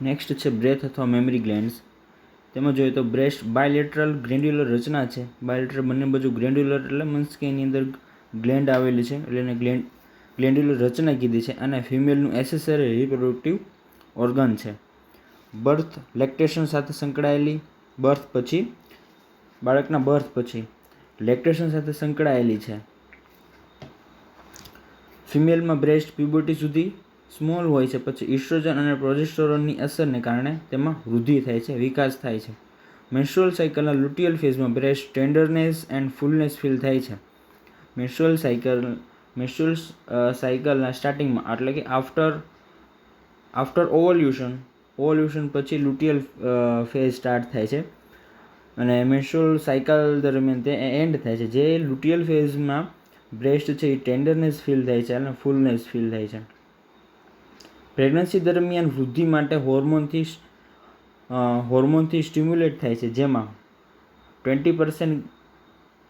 Next છે breath અથવા memory glands. તેમાં જોઈએ તો બ્રેસ્ટ બાયલેટરલ ગ્રેન્ડ્યુલર રચના છે. બાયલેટરલ બંને બાજુ ગ્રેન્ડ્યુલર એટલે મીન્સ કે એની અંદર ગ્લેન્ડ આવેલી છે એટલે એને ગ્લેન્ડ્યુલર રચના કીધી છે. અને ફિમેલનું એસેસરી રિપ્રોડક્ટિવ ઓર્ગન છે. બર્થ લેક્ટેશન સાથે સંકળાયેલી, બર્થ પછી બાળકના બર્થ પછી લેક્ટેશન સાથે સંકળાયેલી છે. ફિમેલમાં બ્રેસ્ટ પ્યુબર્ટી સુધી સ્મોલ હોય છે, પછી ઇસ્ટ્રોજન અને પ્રોજેસ્ટેરોનની અસરને કારણે તેમાં વૃદ્ધિ થાય છે, વિકાસ થાય છે. મેન્સ્ટ્રુઅલ સાયકલના લ્યુટિયલ ફેઝમાં બ્રેસ્ટ ટેન્ડરનેસ એન્ડ ફૂલનેસ ફીલ થાય છે. મેન્સ્ટ્રુઅલ સાયકલના સ્ટાર્ટિંગમાં એટલે કે આફ્ટર ઓવલ્યુશન પછી લ્યુટિયલ ફેઝ સ્ટાર્ટ થાય છે અને મેન્સ્ટ્રુઅલ સાયકલ દરમિયાન તે એન્ડ થાય છે. જે લ્યુટિયલ ફેઝમાં બ્રેસ્ટ છે એ ટેન્ડરનેસ ફીલ થાય છે અને ફૂલનેસ ફીલ થાય છે. પ્રેગ્નન્સી દરમિયાન વૃદ્ધિ માટે હોર્મોનથી સ્ટિમ્યુલેટ થાય છે, જેમાં 20%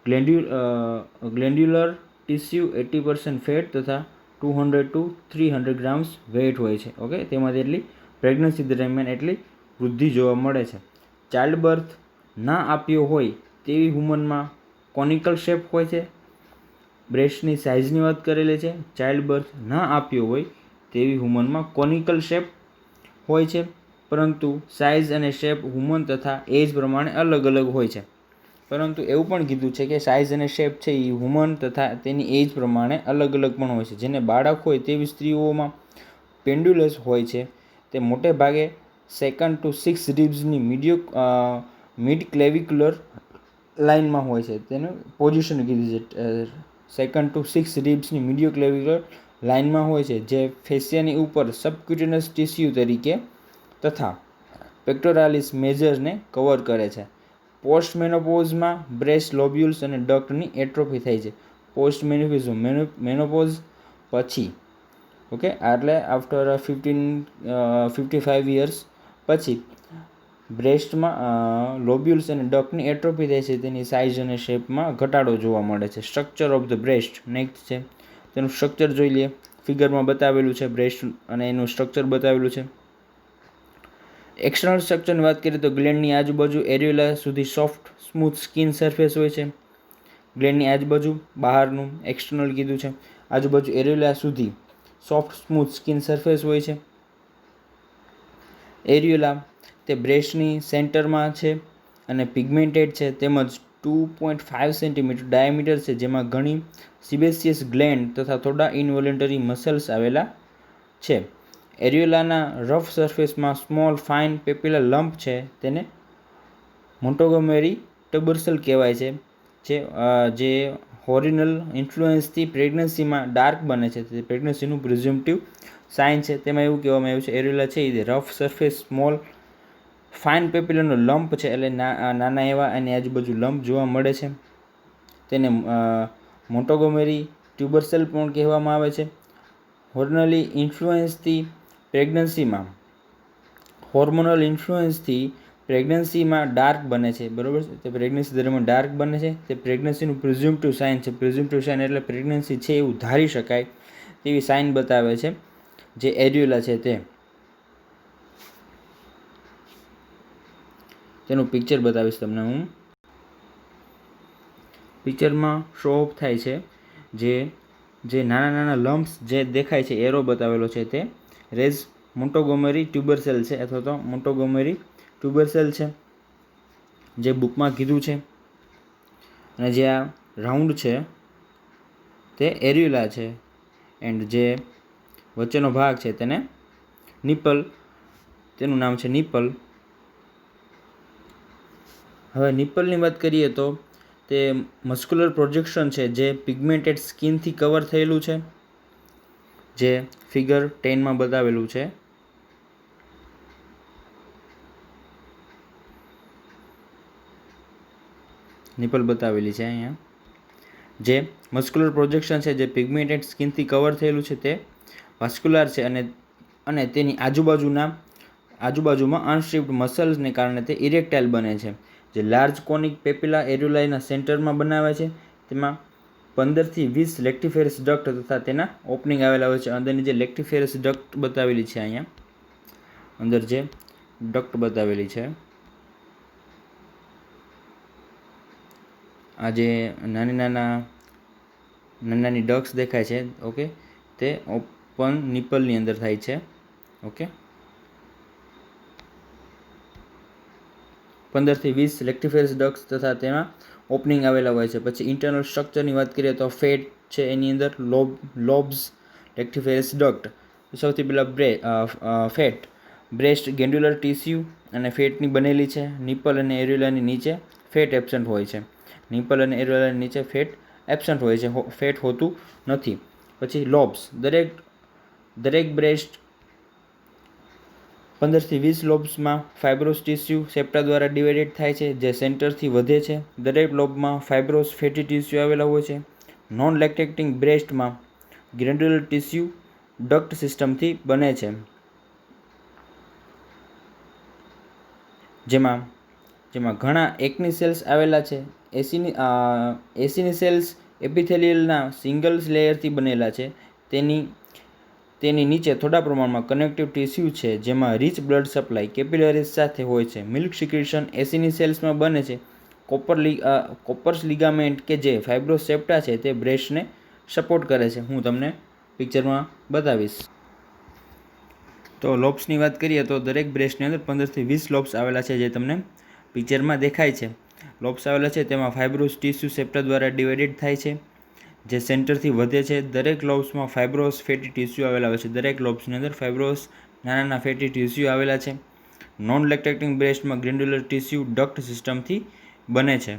ગ્લેન્ડ્યુલર ટિશ્યુ, 80% ફેટ તથા 200 to 300 ગ્રામ્સ વેઇટ હોય છે. ઓકે, તેમાંથી એટલી પ્રેગ્નન્સી દરમિયાન એટલી વૃદ્ધિ જોવા મળે છે. ચાઇલ્ડ બર્થ ના આપ્યો હોય તેવી વુમનમાં કોનિકલ શેપ હોય છે. બ્રેસ્ટની સાઇઝની વાત કરેલી છે. ચાઇલ્ડ બર્થ ના આપ્યો હોય તેવી વુમનમાં કોનિકલ શેપ હોય છે, પરંતુ સાઇઝ અને શેપ વુમન તથા એજ પ્રમાણે અલગ અલગ હોય છે. પરંતુ એવું પણ કીધું છે કે સાઇઝ અને શેપ છે એ વુમન તથા તેની એજ પ્રમાણે અલગ અલગ પણ હોય છે. જેને બાળક હોય તેવી સ્ત્રીઓમાં પેન્ડ્યુલસ હોય છે. તે મોટે ભાગે 2nd to 6 રિબ્સની મિડ ક્લેવિક્યુલર લાઇનમાં હોય છે. તેનું પોઝિશન કીધી છે. 2nd to 6 રિબ્સની મિડિયો ક્લેવિક્યુલર લાઇનમાં હોય છે, જે ફેસિયાની ઉપર સબક્યુટેનસ ટિશ્યુ તરીકે તથા પેક્ટોરાલિસ મેજરને કવર કરે છે. પોસ્ટ મેનોપોઝમાં બ્રેસ્ટ લોબ્યુલ્સ અને ડક્ટની એટ્રોફી થાય છે. પોસ્ટ મેનોપોઝ પછી, ઓકે, એટલે આફ્ટર 55 યર્સ પછી બ્રેસ્ટમાં લોબ્યુલ્સ અને ડક્ટની એટ્રોફી થાય છે. તેની સાઇઝ અને શેપમાં ઘટાડો જોવા મળે છે. Structure of the breast next છે. તેનું સ્ટ્રક્ચર જોઈ લઈએ. ફિગરમાં બતાવેલું છે બ્રેસ્ટ અને એનું સ્ટ્રક્ચર બતાવેલું છે. એક્સટર્નલ સ્ટ્રક્ચરની વાત કરીએ તો ગ્લેન્ડની આજુબાજુ એરિયોલા સુધી સોફ્ટ સ્મૂથ સ્કિન સરફેસ હોય છે. ગ્લેન્ડની આજુબાજુ બહારનું એક્સટર્નલ કીધું છે. આજુબાજુ એરિયોલા સુધી સોફ્ટ સ્મૂથ સ્કિન સરફેસ હોય છે. એરિયોલા તે બ્રેસ્ટની સેન્ટરમાં છે અને પિગમેન્ટેડ છે, તેમજ 2.5 સેન્ટીમીટર ડાયામીટર છે, જેમાં ઘણી સિબેસિયસ ગ્લેન્ડ તથા થોડા ઇનવોલેન્ટરી મસલ્સ આવેલા છે. એરિયોલાના રફ સરફેસમાં સ્મોલ ફાઇન પેપિલર લંપ છે, તેને મોન્ટોગોમેરી ટબર્સલ કહેવાય છે, જે હોર્નિનલ ઇન્ફ્લુએન્સથી પ્રેગ્નન્સીમાં ડાર્ક બને છે. તે પ્રેગ્નન્સીનું પ્રિઝ્યુમ્પટિવ સાઇન છે. તેમાં એવું કહેવામાં આવ્યું છે એરિયોલા છે એ rough surface small fine પેપિલરનો lump છે, એટલે નાના એવા એની આજુબાજુ લંપ જોવા મળે છે. તેને મોન્ટોગોમેરી ટ્યુબરસેલ પણ કહેવામાં આવે છે. હોર્મોનલ ઇન્ફ્લુએન્સથી પ્રેગ્નન્સીમાં ડાર્ક બને છે, બરાબર છે. તે પ્રેગ્નન્સી દરમિયાન ડાર્ક બને છે. તે પ્રેગ્નન્સીનું પ્રિઝ્યુમ્પટિવ સાઇન છે. પ્રિઝ્યુમ્પટિવ સાઇન એટલે પ્રેગ્નન્સી છે એવું ધારી શકાય તેવી સાઇન બતાવે છે જે એરિયોલા છે તે. તેનું પિક્ચર બતાવીશ તમને હું. પિક્ચરમાં શો ઓફ થાય છે જે નાના નાના લમ્પ્સ જે દેખાય છે, એરો બતાવેલો છે, તે રેઝ મોન્ટોગોમેરી ટ્યુબરસેલ છે અથવા તો મોન્ટોગોમેરી ટ્યુબરસેલ છે, જે બુકમાં કીધું છે. અને જે આ રાઉન્ડ છે તે એરિયોલા છે એન્ડ જે વચ્ચેનો ભાગ છે તેને નિપલ, તેનું નામ છે નિપલ. હવે નિપલની વાત કરીએ તો તે મસ્ક્યુલર પ્રોજેક્શન છે જે પિગમેન્ટેડ સ્કિનથી કવર થયેલું છે, જે ફિગર 10માં બતાવેલું છે. નિપલ બતાવેલી છે અહીંયા. જે મસ્ક્યુલર પ્રોજેક્શન છે જે પિગમેન્ટેડ સ્કિનથી કવર થયેલું છે તે વાસ્ક્યુલર છે અને તેની આજુબાજુમાં અનસ્ટ્રિપ્ડ મસલ્સને કારણે તે ઇરેક્ટાઇલ બને છે. જે લાર્જ કોનિક પેપિલા એરિયોલાના સેન્ટરમાં બનાવે છે. તેમાં 15 થી 20 લેક્ટિફેરસ ડક્ટ તથા તેના ઓપનિંગ આવેલા હોય છે. અંદરની જે લેક્ટિફેરસ ડક્ટ બતાવેલી છે અહીંયા, અંદર જે ડક્ટ બતાવેલી છે, આ જે નાની નાની ડક્સ દેખાય છે, ઓકે, તે ઓપન નિપલની અંદર થાય છે, ઓકે. 15 થી 20 લેક્ટિફેરસ ડક્ટ્સ તથા તેમાં ઓપનિંગ આવેલા હોય છે. પછી ઇન્ટરનલ સ્ટ્રક્ચરની વાત કરીએ તો ફેટ છે, એની અંદર લોબ્સ, લેક્ટિફેરસ ડક્ટ. સૌથી પહેલાં ફેટ, બ્રેસ્ટ ગ્લેન્ડ્યુલર ટિશ્યુ અને ફેટની બનેલી છે. નિપલ અને એરિયોલાની નીચે ફેટ એબસન્ટ હોય છે. નિપલ અને એરિયોલાની નીચે ફેટ એબસન્ટ હોય છે, ફેટ હોતું નથી. પછી લોબ્સ, દરેક બ્રેસ્ટ 15 થી 20 લોબ્સમાં ફાઇબ્રોસ ટિશ્યુ સેપ્ટા દ્વારા ડિવાઇડેડ થાય છે, જે સેન્ટરથી વધે છે. દરેક લોબમાં ફાઇબ્રોસ ફેટી ટિશ્યુ આવેલા હોય છે. નોન લેક્ટેટિંગ બ્રેસ્ટમાં ગ્લેન્ડ્યુલર ટિશ્યુ ડક્ટ સિસ્ટમથી બને છે, જેમાં ઘણા એકની સેલ્સ આવેલા છે. એસીની સેલ્સ એપિથેલિયલના સિંગલ લેયરથી બનેલા છે. તેની નીચે થોડા પ્રમાણમાં કનેક્ટિવ ટિશ્યુ છે, જેમાં રીચ બ્લડ સપ્લાય કેપિલરીઝ સાથે હોય છે. મિલ્ક સિક્રેશન એસીની સેલ્સમાં બને છે. કોપર્સ લિગામેન્ટ કે જે ફાઇબ્રોસ સેપ્ટા છે તે બ્રેસ્ટને સપોર્ટ કરે છે. હું તમને પિક્ચરમાં બતાવીશ. તો લોબ્સની વાત કરીએ તો દરેક બ્રેસ્ટની અંદર 15 થી 20 લોબ્સ આવેલા છે, જે તમને પિક્ચરમાં દેખાય છે. લોબ્સ આવેલા છે તેમાં ફાઇબ્રોસ ટિશ્યુ સેપ્ટા દ્વારા ડિવાઇડેડ થાય છે, જે સેન્ટરથી વધે છે. દરેક લોબ્સમાં ફાઇબ્રોસ ફેટી ટિશ્યુ આવેલા હોય છે. દરેક લોબ્સની અંદર ફાઇબ્રોસ નાના ફેટી ટિશ્યુ આવેલા છે. નોન લેક્ટેટિંગ બ્રેસ્ટમાં ગ્લેન્ડ્યુલર ટિશ્યુ ડક્ટ સિસ્ટમથી બને છે.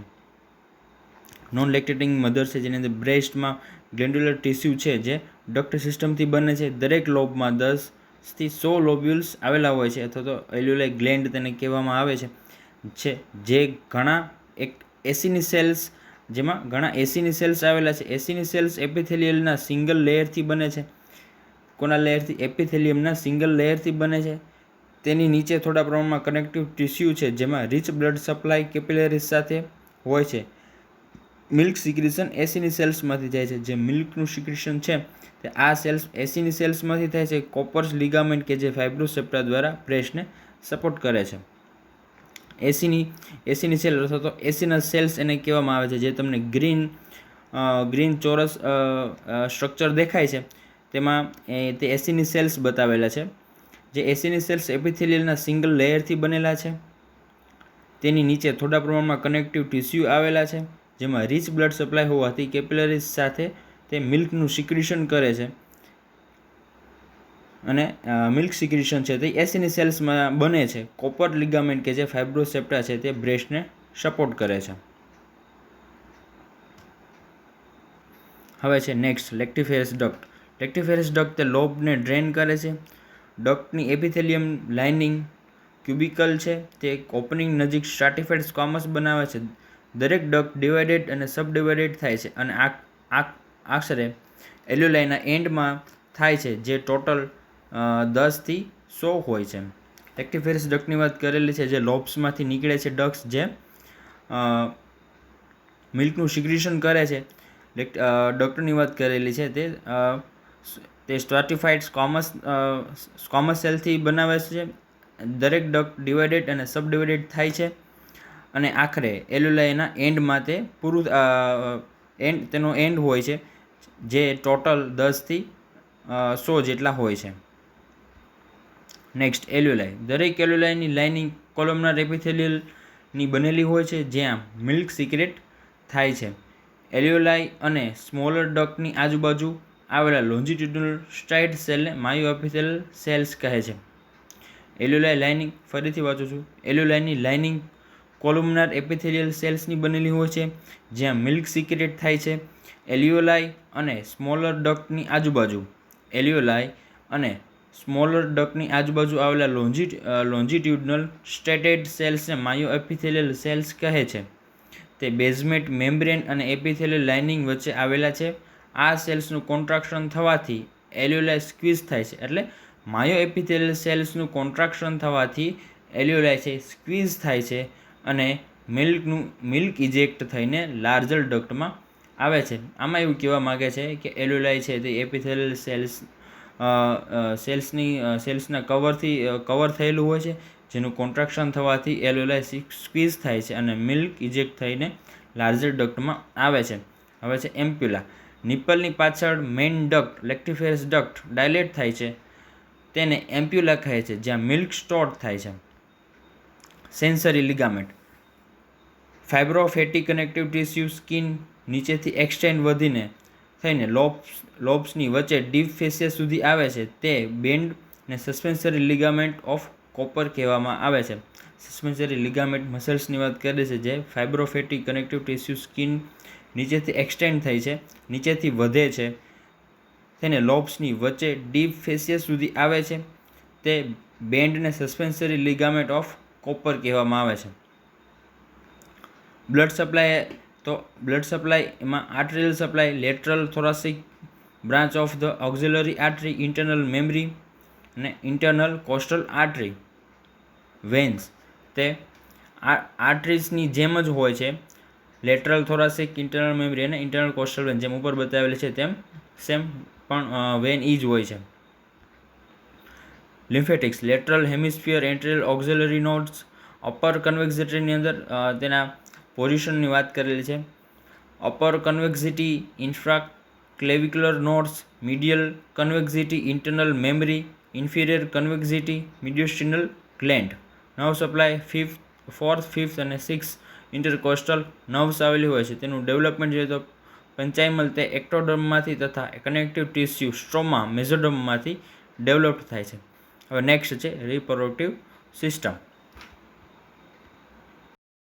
નોન લેક્ટેટિંગ મધર છે, જેની અંદર બ્રેસ્ટમાં ગ્લેન્ડ્યુલર ટિશ્યુ છે, જે ડક્ટ સિસ્ટમથી બને છે. દરેક લોબમાં 10 થી 100 લોબ્યુલ્સ આવેલા હોય છે, અથવા તો એલ્યુલાઈ ગ્લેન્ડ તેને કહેવામાં આવે છે, જે ઘણા એસીની સેલ્સ આવેલા છે. એસીની સેલ્સ એપિથેલિયલના સિંગલ લેયરથી બને છે. કોના લેયરથી? એપિથેલિયમના સિંગલ લેયરથી બને છે. તેની નીચે થોડા પ્રમાણમાં કનેક્ટિવ ટિશ્યુ છે, જેમાં રીચ બ્લડ સપ્લાય કેપિલરીઝ સાથે હોય છે. મિલ્ક સિક્રેશન એસીની સેલ્સમાંથી થાય છે. જે મિલ્કનું સિક્રેશન છે તે આ એસીની સેલ્સમાંથી થાય છે. કોપર્સ લિગામેન્ટ કે જે ફાઇબ્રોસ સેપ્ટા દ્વારા બ્રેસ્ટને સપોર્ટ કરે છે. એસીની સેલ અથવા તો એસીના સેલ્સ એને કહેવામાં આવે છે, જે તમને ગ્રીન ચોરસ સ્ટ્રક્ચર દેખાય છે, તેમાં તે એસીની સેલ્સ બતાવેલા છે. જે એસીની સેલ્સ એપિથેલિયલના સિંગલ લેયરથી બનેલા છે. તેની નીચે થોડા પ્રમાણમાં કનેક્ટિવ ટિશ્યુ આવેલા છે, જેમાં રીચ બ્લડ સપ્લાય હોવાથી કેપિલરીઝ સાથે તે મિલ્કનું સિક્રેશન કરે છે. અને મિલ્ક સિક્રેશન છે તે એસીની સેલ્સમાં બને છે. કોપર લિગામેન્ટ કે જે ફાઇબ્રોસ સેપ્ટા છે તે બ્રેસ્ટને સપોર્ટ કરે છે. હવે છે નેક્સ્ટ લેક્ટિફેરસ ડક્ટ. લેક્ટિફેરસ ડક્ટ તે લોબને ડ્રેન કરે છે. ડક્ટની એપિથેલિયમ લાઇનિંગ ક્યુબિકલ છે, તે ઓપનિંગ નજીક સ્ટ્રાટિફાઇડ સ્ક્વામસ બનાવે છે. દરેક ડક્ટ ડિવાઇડેડ અને સબડિવાઇડેડ થાય છે અને આશરે એલ્યુલાઈના એન્ડમાં થાય છે, જે ટોટલ 10 થી 100 હોય છે. લેક્ટિફેરસ ડક્ટની વાત કરેલી છે, જે લોબ્સમાંથી નીકળે છે ડક્ટ્સ, જે મિલ્કનું સિક્રેશન કરે છે. ડક્ટની વાત કરેલી છે તે સ્ટ્રાટિફાઇડ સ્ક્વામસ સેલથી બનાવે છે. દરેક ડક્ટ ડિવાઇડેડ અને સબડિવાઇડેડ થાય છે અને આખરે એલ્યુલાઈના એન્ડમાં તે તેનો એન્ડ હોય છે, જે ટોટલ 10 થી 100 જેટલા હોય છે. નેક્સ્ટ એલ્યુલાઈ. દરેક એલ્યુલાઈની લાઇનિંગ કોલમનાર એપિથેલિયલની બનેલી હોય છે, જ્યાં મિલ્ક સિક્રેટ થાય છે. એલ્યુલાઈ અને સ્મોલર ડક્ટની આજુબાજુ આવેલા લોન્જિટ્યુડિનલ સ્ટ્રાઇડ સેલને માયોએપિથેલિયલ સેલ્સ કહે છે. એલ્યુલાઈ લાઇનિંગ, ફરીથી વાંચું છું, એલ્યુલાઈની લાઇનિંગ કોલમનાર એપિથેલિયલ સેલ્સની બનેલી હોય છે, જ્યાં મિલ્ક સિક્રેટ થાય છે. એલ્યુલાઈ અને સ્મોલર ડક્ટની આજુબાજુ આવેલા લોન્જિટ્યુડિનલ સ્ટ્રેટેડ સેલ્સને માયોએપિથેલિયલ સેલ્સ કહે છે. તે બેઝમેન્ટ મેમ્બ્રેન અને એપિથેલિયલ લાઇનિંગ વચ્ચે આવેલા છે. આ સેલ્સનું કોન્ટ્રાક્શન થવાથી એલ્યુલાઈ સ્ક્વીઝ થાય છે. એટલે માયોએપિથેલિયલ સેલ્સનું કોન્ટ્રાક્શન થવાથી એલ્યુલાઈ છે સ્ક્વીઝ થાય છે અને મિલ્ક ઇજેક્ટ થઈને લાર્જર ડક્ટમાં આવે છે. આમાં એવું કહેવા માગે છે કે એલ્યુલાઈ છે તે એપિથેલિયલ સેલ્સ સેલ્સના કવર થયેલું હોય છે, જેનું કોન્ટ્રાક્શન થવાથી એલ્વેઓલાઈ સ્ક્વીઝ થાય છે અને મિલ્ક ઇજેક્ટ થઈને લાર્જર ડક્ટમાં આવે છે. હવે છે એમ્પ્યુલા. નિપલની પાછળ મેઇન ડક્ટ લેક્ટિફેરસ ડક્ટ ડાયલેટ થાય છે, તેને એમ્પ્યુલા કહે છે, જ્યાં મિલ્ક સ્ટોર થાય છે. Sensory ligament. Fibrofatty connective tissue skin નીચેથી એક્સટેન્ડ વધીને થઈને લોબ્સની વચ્ચે ડીપ ફેસિયા સુધી આવે છે, તે બેન્ડ ને સસ્પેન્સરી લિગામેન્ટ ઓફ કોપર કહેવામાં આવે છે. સસ્પેન્સરી લિગામેન્ટ મસલ્સની વાત કરે છે, જે ફાઇબ્રોફેટી કનેક્ટિવ ટિશ્યુ સ્કિન નીચેથી એક્સટેન્ડ થઈ છે, નીચેથી વધે છે, તેને લોબ્સની વચ્ચે ડીપ ફેસિયા સુધી આવે છે, તે બેન્ડને સસ્પેન્સરી લિગામેન્ટ ઓફ કોપર કહેવામાં આવે છે. બ્લડ સપ્લાય એમાં arterial supply, lateral thoracic branch of the axillary artery, internal mammary અને ઇન્ટરનલ કોસ્ટલ આર્ટરી. વેન્સ તે આર્ટરીઝની જેમ જ હોય છે. લેટરલ થોરાસિક, ઇન્ટરનલ મેમરી અને ઇન્ટરનલ કોસ્ટલ વેન જેમ ઉપર બતાવેલી છે તેમ સેમ પણ વેન એ જ હોય છે. Lymphatics. Lateral hemisphere, anterior axillary nodes. Upper કન્વેક્સિટીની અંદર તેના પોઝિશનની વાત કરેલી છે. Upper convexity, infraclavicular nodes. Medial convexity, internal mammary. Inferior convexity, mediastinal gland. Nerve supply. Fourth, fifth અને સિક્સ ઇન્ટરકોસ્ટલ નર્વ્સ આવેલી હોય છે. તેનું ડેવલપમેન્ટ જોઈએ તો પેન્ચાઇમલ તે એક્ટોડર્મમાંથી તથા કનેક્ટિવ ટિશ્યુ સ્ટ્રોમા મેઝોડર્મમાંથી ડેવલપ થાય છે. હવે નેક્સ્ટ છે રિપ્રોડક્ટિવ સિસ્ટમ.